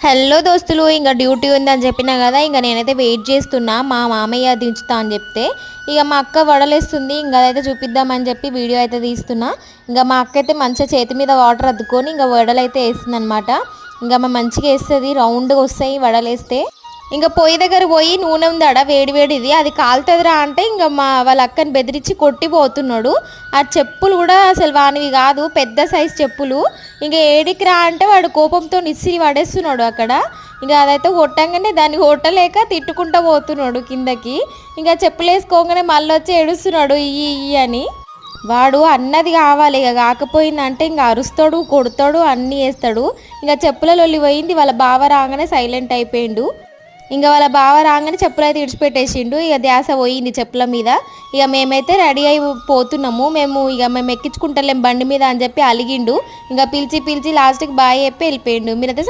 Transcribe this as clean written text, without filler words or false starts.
Hello దోస్తులు, ఇంకా duty ఉందని చెప్పినా కదా. ఇంకా నేనైతే వెయిట్ చేస్తున్నా మా మామయ్య దించుతా అని చెప్తే. ఇక మా అక్క వడలేస్తుంది, ఇంకా అదైతే చూపిద్దామని చెప్పి వీడియో అయితే తీస్తున్నా. ఇంకా మా అక్క అయితే మంచిగా చేతి మీద వాటర్ అద్దుకొని ఇంకా వడలైతే వేస్తుంది అనమాట. ఇంకా మా మంచిగా వేస్తుంది, రౌండ్గా వస్తాయి వడలేస్తే. ఇంకా పొయ్యి దగ్గర పోయి నూనె ఉందాడ వేడి వేడిది, అది కాలుతుందిరా అంటే ఇంకా వాళ్ళ అక్కని బెదిరించి కొట్టిపోతున్నాడు. ఆ చెప్పులు కూడా అసలు వానివి కాదు, పెద్ద సైజు చెప్పులు. ఇంకా ఏడికి రా అంటే వాడు కోపంతో ఇసిరి పడేస్తున్నాడు అక్కడ. ఇంకా అదైతే కొట్టంగానే దాన్ని కొట్టలేక తిట్టుకుంటూ పోతున్నాడు కిందకి. ఇంకా చెప్పులు వేసుకోగానే మళ్ళీ వచ్చి ఏడుస్తున్నాడు ఇయ్యి అని. వాడు అన్నది కావాలి, ఇక కాకపోయిందంటే ఇంకా అరుస్తాడు, కొడతాడు, అన్నీ వేస్తాడు. ఇంకా చెప్పులలో పోయింది, వాళ్ళ బావ రాగానే సైలెంట్ అయిపోయిండు. ఇంకా వాళ్ళ బావ రాగానే చెప్పులు అయితే ఇడిచిపెట్టేసిండు. ఇక ధ్యాస పోయింది చెప్పుల మీద. ఇక మేమైతే రెడీ అయిపోతున్నాము. మేము ఎక్కించుకుంటలేం బండి మీద అని చెప్పి అలిగిండు. ఇంకా పిలిచి లాస్ట్కి బాయ్ చెప్పి వెళ్ళిపోయిండు. మీరైతే